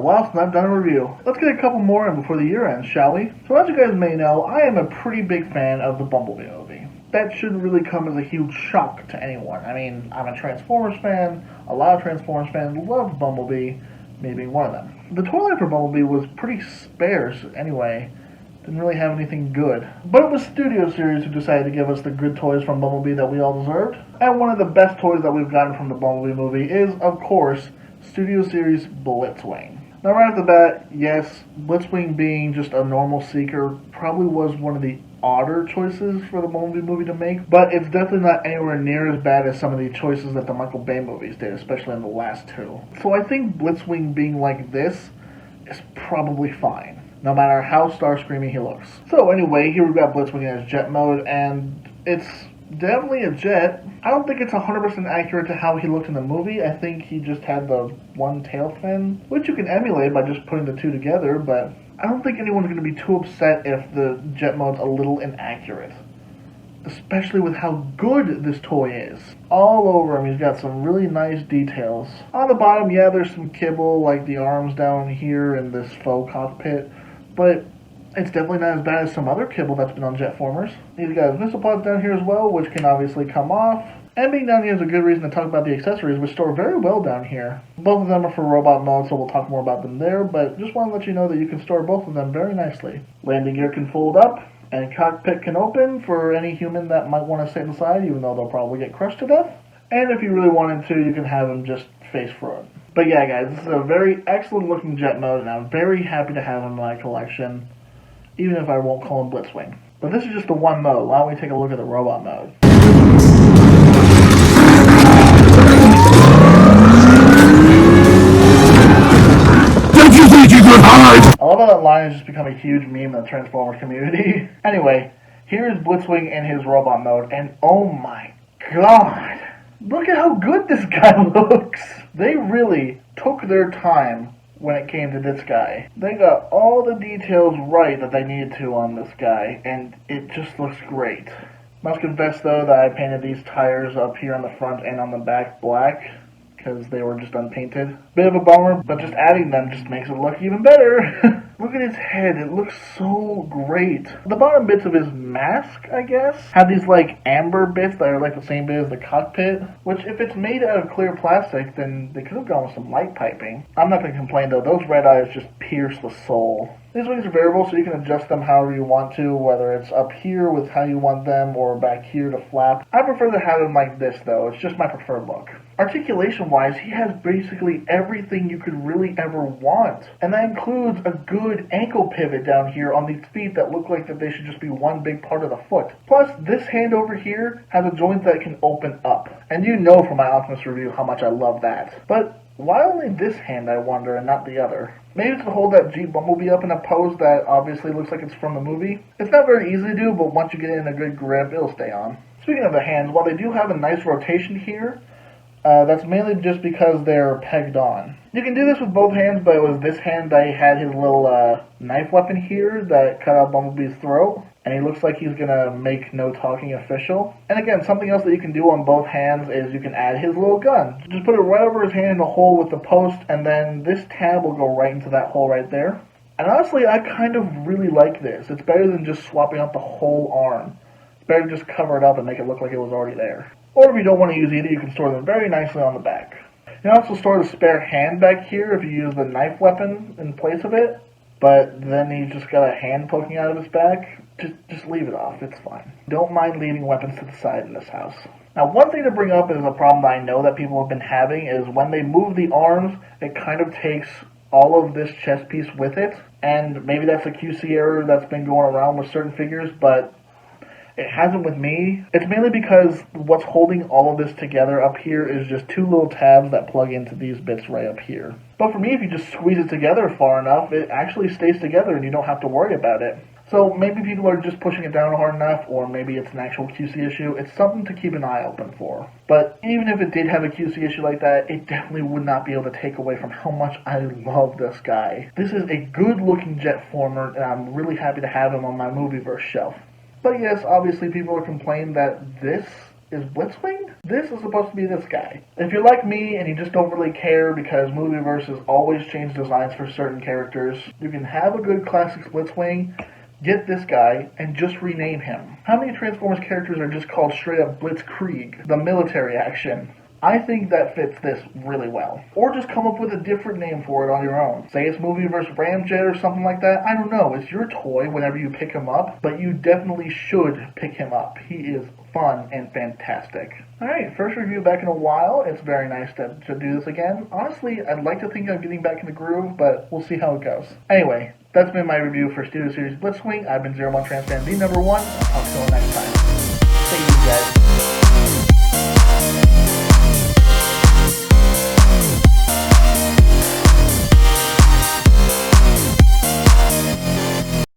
while since I've done a review. Let's get a couple more in before the year ends, shall we? So as you guys may know, I am a pretty big fan of the Bumblebee movie. That shouldn't really come as a huge shock to anyone. I mean, I'm a Transformers fan, a lot of Transformers fans loved Bumblebee, me being one of them. The toy line for Bumblebee was pretty sparse anyway. Didn't really have anything good. But it was Studio Series who decided to give us the good toys from Bumblebee that we all deserved. And one of the best toys that we've gotten from the Bumblebee movie is, of course, Studio Series Blitzwing. Now right off the bat, yes, Blitzwing being just a normal seeker probably was one of the odder choices for the Bumblebee movie to make, but it's definitely not anywhere near as bad as some of the choices that the Michael Bay movies did, especially in the last two. So I think Blitzwing being like this is probably fine, no matter how Starscreamy he looks. So anyway, here we've got Blitzwing in his jet mode, and it's definitely a jet. I don't think it's 100% accurate to how he looked in the movie. I think he just had the one tail fin, which you can emulate by just putting the two together, but I don't think anyone's going to be too upset if the jet mode's a little inaccurate. Especially with how good this toy is. All over him, he's got some really nice details. On the bottom, yeah, there's some kibble, like the arms down here and this faux cockpit, but it's definitely not as bad as some other kibble that's been on Jetformers. He's got his missile pods down here as well, which can obviously come off. And being down here is a good reason to talk about the accessories, which store very well down here. Both of them are for robot mode, so we'll talk more about them there, but just want to let you know that you can store both of them very nicely. Landing gear can fold up, and cockpit can open for any human that might want to sit inside, even though they'll probably get crushed to death. And if you really wanted to, you can have them just face front. But yeah, guys, this is a very excellent looking jet mode, and I'm very happy to have him in my collection, even if I won't call him Blitzwing. But this is just the one mode. Why don't we take a look at the robot mode? I love how that line has just become a huge meme in the Transformers community. Anyway, here is Blitzwing in his robot mode, and oh my god! Look at how good this guy looks! They really took their time when it came to this guy. They got all the details right that they needed to on this guy, and it just looks great. Must confess though that I painted these tires up here on the front and on the back black, because they were just unpainted. Bit of a bummer, but just adding them just makes it look even better. Look at his head, it looks so great. The bottom bits of his mask, I guess, have these like amber bits that are like the same bit as the cockpit, which if it's made out of clear plastic, then they could have gone with some light piping. I'm not going to complain though, those red eyes just pierce the soul. These wings are variable, so you can adjust them however you want to, whether it's up here with how you want them, or back here to flap. I prefer to have them like this though, it's just my preferred look. Articulation-wise, he has basically everything you could really ever want. And that includes a good ankle pivot down here on these feet that look like that they should just be one big part of the foot. Plus, this hand over here has a joint that can open up. And you know from my Optimus review how much I love that. But why only this hand, I wonder, and not the other? Maybe it's to hold that Jeep Bumblebee up in a pose that obviously looks like it's from the movie. It's not very easy to do, but once you get it in a good grip, it'll stay on. Speaking of the hands, while they do have a nice rotation here, that's mainly just because they're pegged on. You can do this with both hands, but it was this hand that had his little knife weapon here that cut out Bumblebee's throat. And he looks like he's going to make no talking official. And again, something else that you can do on both hands is you can add his little gun. Just put it right over his hand in the hole with the post, and then this tab will go right into that hole right there. And honestly, I kind of really like this. It's better than just swapping out the whole arm. It's better to just cover it up and make it look like it was already there. Or if you don't want to use either, you can store them very nicely on the back. You can also store the spare hand back here if you use the knife weapon in place of it. But then he's just got a hand poking out of his back. Just leave it off, it's fine. Don't mind leaving weapons to the side in this house. Now, one thing to bring up is a problem that I know that people have been having is when they move the arms, it kind of takes all of this chest piece with it. And maybe that's a QC error that's been going around with certain figures, but it hasn't with me. It's mainly because what's holding all of this together up here is just two little tabs that plug into these bits right up here. But for me, if you just squeeze it together far enough, it actually stays together and you don't have to worry about it. So maybe people are just pushing it down hard enough, or maybe it's an actual QC issue. It's something to keep an eye open for. But even if it did have a QC issue like that, it definitely would not be able to take away from how much I love this guy. This is a good-looking Jetformer, and I'm really happy to have him on my Movieverse shelf. But yes, obviously people are complaining that this is Blitzwing? This is supposed to be this guy. If you're like me and you just don't really care because Movieverse always change designs for certain characters, you can have a good Classics Blitzwing, get this guy, and just rename him. How many Transformers characters are just called straight up Blitzkrieg, the military action? I think that fits this really well. Or just come up with a different name for it on your own. Say it's Movieverse Ramjet or something like that. I don't know. It's your toy whenever you pick him up, but you definitely should pick him up. He is fun and fantastic. Alright, first review back in a while. It's very nice to do this again. Honestly, I'd like to think I'm getting back in the groove, but we'll see how it goes. Anyway, that's been my review for Studio Series Blitzwing. I've been 01 Transfan, the #1. I'll see you next time. Thank you guys.